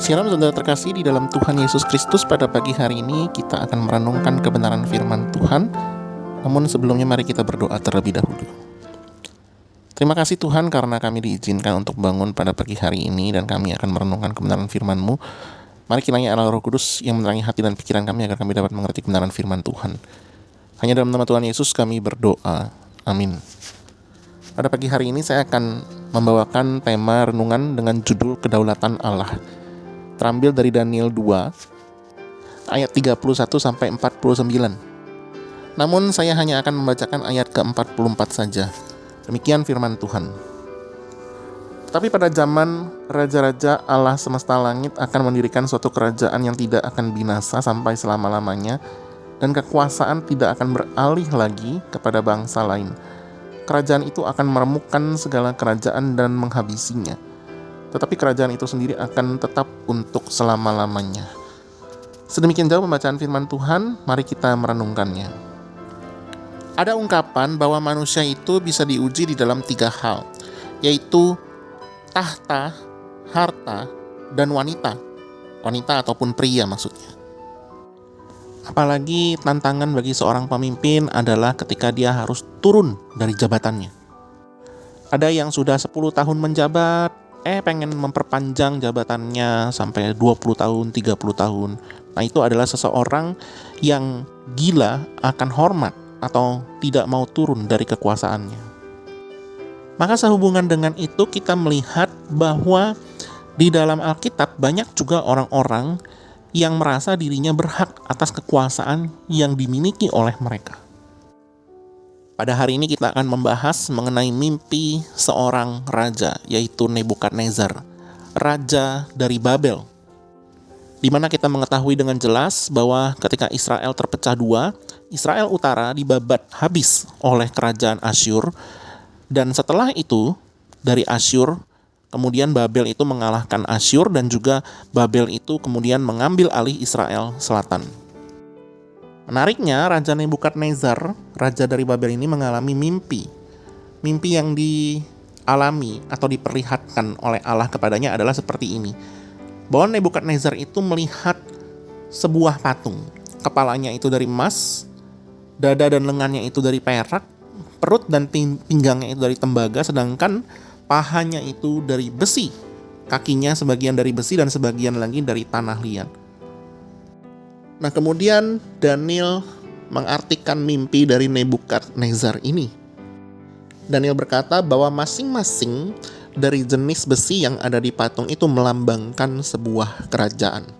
Shalom saudara terkasih di dalam Tuhan Yesus Kristus. Pada pagi hari ini kita akan merenungkan kebenaran firman Tuhan. Namun sebelumnya mari kita berdoa terlebih dahulu. Terima kasih Tuhan karena kami diizinkan untuk bangun pada pagi hari ini dan kami akan merenungkan kebenaran firman-Mu. Mari kiranya Allah Roh Kudus yang menerangi hati dan pikiran kami agar kami dapat mengerti kebenaran firman Tuhan. Hanya dalam nama Tuhan Yesus kami berdoa. Amin. Pada pagi hari ini saya akan membawakan tema renungan dengan judul Kedaulatan Allah. Terambil dari Daniel 2 ayat 31 sampai 49. Namun saya hanya akan membacakan ayat ke-44 saja. Demikian firman Tuhan. Tapi pada zaman raja-raja Allah semesta langit akan mendirikan suatu kerajaan yang tidak akan binasa sampai selama-lamanya, dan kekuasaan tidak akan beralih lagi kepada bangsa lain. Kerajaan itu akan meremukkan segala kerajaan dan menghabisinya. Tetapi kerajaan itu sendiri akan tetap untuk selama-lamanya. Sedemikian jauh pembacaan firman Tuhan, mari kita merenungkannya. Ada ungkapan bahwa manusia itu bisa diuji di dalam 3 hal, yaitu tahta, harta, dan wanita. Wanita ataupun pria maksudnya. Apalagi tantangan bagi seorang pemimpin adalah ketika dia harus turun dari jabatannya. Ada yang sudah 10 tahun menjabat, pengen memperpanjang jabatannya sampai 20 tahun, 30 tahun. Nah, itu adalah seseorang yang gila akan hormat atau tidak mau turun dari kekuasaannya. Maka sehubungan dengan itu kita melihat bahwa di dalam Alkitab banyak juga orang-orang yang merasa dirinya berhak atas kekuasaan yang dimiliki oleh mereka. Pada hari ini kita akan membahas mengenai mimpi seorang raja, yaitu Nebukadnezar, raja dari Babel. Di mana kita mengetahui dengan jelas bahwa ketika Israel terpecah dua, Israel utara dibabat habis oleh kerajaan Asyur, dan setelah itu dari Asyur, kemudian Babel itu mengalahkan Asyur, dan juga Babel itu kemudian mengambil alih Israel Selatan. Menariknya, Raja Nebukadnezar, raja dari Babel ini mengalami mimpi. Mimpi yang dialami atau diperlihatkan oleh Allah kepadanya adalah seperti ini. Bahwa Nebukadnezar itu melihat sebuah patung. Kepalanya itu dari emas, dada dan lengannya itu dari perak, perut dan pinggangnya itu dari tembaga, sedangkan pahanya itu dari besi. Kakinya sebagian dari besi dan sebagian lagi dari tanah liat. Nah, kemudian Daniel mengartikan mimpi dari Nebukadnezar ini. Daniel berkata bahwa masing-masing dari jenis besi yang ada di patung itu melambangkan sebuah kerajaan.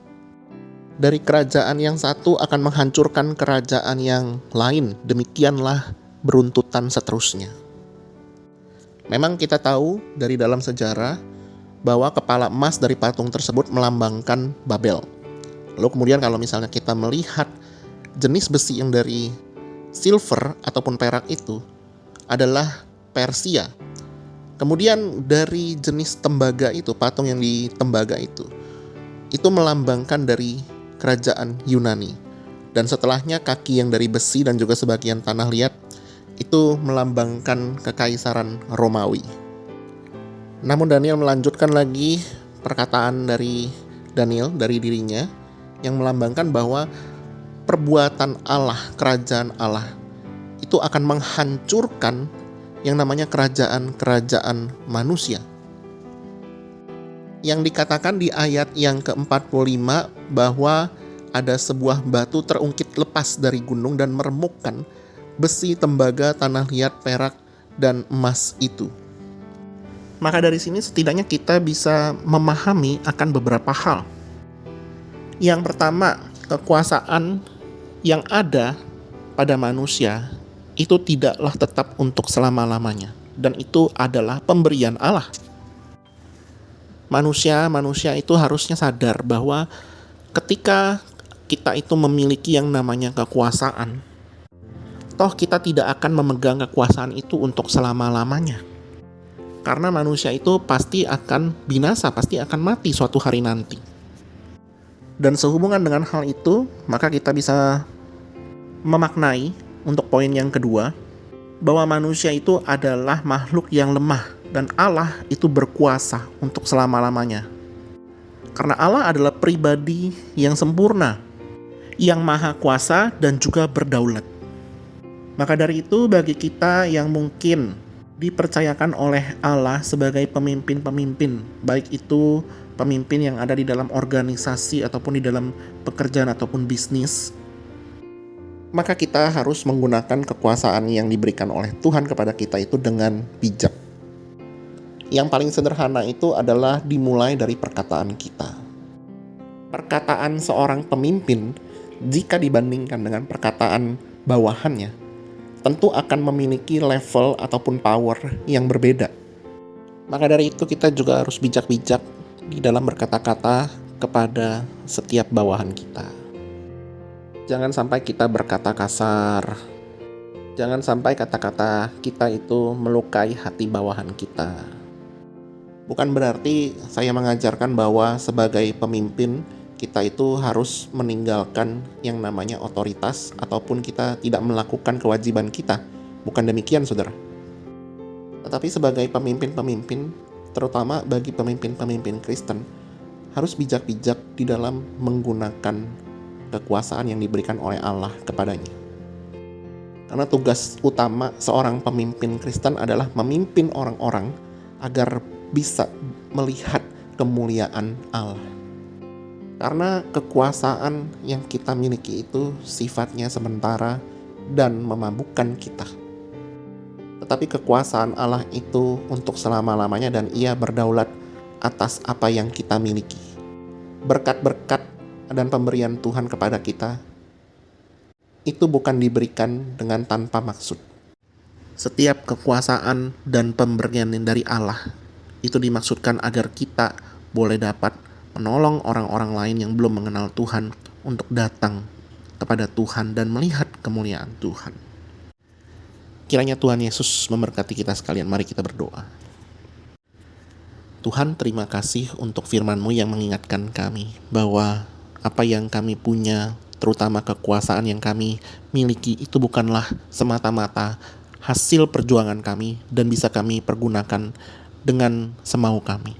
Dari kerajaan yang satu akan menghancurkan kerajaan yang lain, demikianlah beruntutan seterusnya. Memang kita tahu dari dalam sejarah bahwa kepala emas dari patung tersebut melambangkan Babel. Lalu kemudian kalau misalnya kita melihat jenis besi yang dari silver ataupun perak itu adalah Persia. Kemudian dari jenis tembaga itu, patung yang di tembaga itu melambangkan dari kerajaan Yunani. Dan setelahnya kaki yang dari besi dan juga sebagian tanah liat itu melambangkan kekaisaran Romawi. Namun Daniel melanjutkan lagi perkataan dari Daniel, dari dirinya, yang melambangkan bahwa perbuatan Allah, kerajaan Allah, itu akan menghancurkan yang namanya kerajaan-kerajaan manusia. Yang dikatakan di ayat yang ke-45 bahwa ada sebuah batu terungkit lepas dari gunung dan meremukkan besi, tembaga, tanah liat, perak, dan emas itu. Maka dari sini setidaknya kita bisa memahami akan beberapa hal. Yang pertama, kekuasaan yang ada pada manusia itu tidaklah tetap untuk selama-lamanya, dan itu adalah pemberian Allah. Manusia itu harusnya sadar bahwa ketika kita itu memiliki yang namanya kekuasaan, toh kita tidak akan memegang kekuasaan itu untuk selama-lamanya. Karena manusia itu pasti akan binasa, pasti akan mati suatu hari nanti. Dan sehubungan dengan hal itu, maka kita bisa memaknai untuk poin yang kedua, bahwa manusia itu adalah makhluk yang lemah dan Allah itu berkuasa untuk selama-lamanya. Karena Allah adalah pribadi yang sempurna, yang maha kuasa dan juga berdaulat. Maka dari itu bagi kita yang mungkin dipercayakan oleh Allah sebagai pemimpin-pemimpin, baik itu pemimpin yang ada di dalam organisasi ataupun di dalam pekerjaan ataupun bisnis, maka kita harus menggunakan kekuasaan yang diberikan oleh Tuhan kepada kita itu dengan bijak. Yang paling sederhana itu adalah dimulai dari perkataan kita. Perkataan seorang pemimpin jika dibandingkan dengan perkataan bawahannya, tentu akan memiliki level ataupun power yang berbeda. Maka dari itu kita juga harus bijak-bijak di dalam berkata-kata kepada setiap bawahan kita. Jangan sampai kita berkata kasar. Jangan sampai kata-kata kita itu melukai hati bawahan kita. Bukan berarti saya mengajarkan bahwa sebagai pemimpin kita itu harus meninggalkan yang namanya otoritas ataupun kita tidak melakukan kewajiban kita. Bukan demikian, saudara. Tetapi sebagai pemimpin-pemimpin, terutama bagi pemimpin-pemimpin Kristen, harus bijak-bijak di dalam menggunakan kekuasaan yang diberikan oleh Allah kepadanya. Karena tugas utama seorang pemimpin Kristen adalah memimpin orang-orang agar bisa melihat kemuliaan Allah. Karena kekuasaan yang kita miliki itu sifatnya sementara dan memabukkan kita. Tetapi kekuasaan Allah itu untuk selama-lamanya dan Ia berdaulat atas apa yang kita miliki. Berkat-berkat dan pemberian Tuhan kepada kita itu bukan diberikan dengan tanpa maksud. Setiap kekuasaan dan pemberian dari Allah itu dimaksudkan agar kita boleh dapat menolong orang-orang lain yang belum mengenal Tuhan untuk datang kepada Tuhan dan melihat kemuliaan Tuhan. Kiranya Tuhan Yesus memberkati kita sekalian. Mari kita berdoa. Tuhan, terima kasih untuk firman-Mu yang mengingatkan kami bahwa apa yang kami punya, terutama kekuasaan yang kami miliki, itu bukanlah semata-mata hasil perjuangan kami dan bisa kami pergunakan dengan semau kami.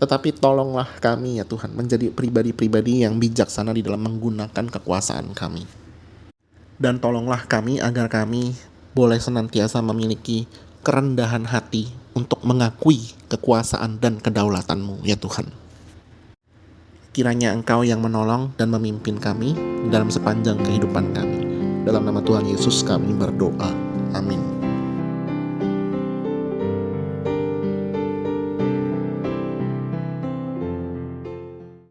Tetapi tolonglah kami ya Tuhan menjadi pribadi-pribadi yang bijaksana di dalam menggunakan kekuasaan kami. Dan tolonglah kami agar kami boleh senantiasa memiliki kerendahan hati untuk mengakui kekuasaan dan kedaulatan-Mu ya Tuhan. Kiranya Engkau yang menolong dan memimpin kami dalam sepanjang kehidupan kami. Dalam nama Tuhan Yesus kami berdoa.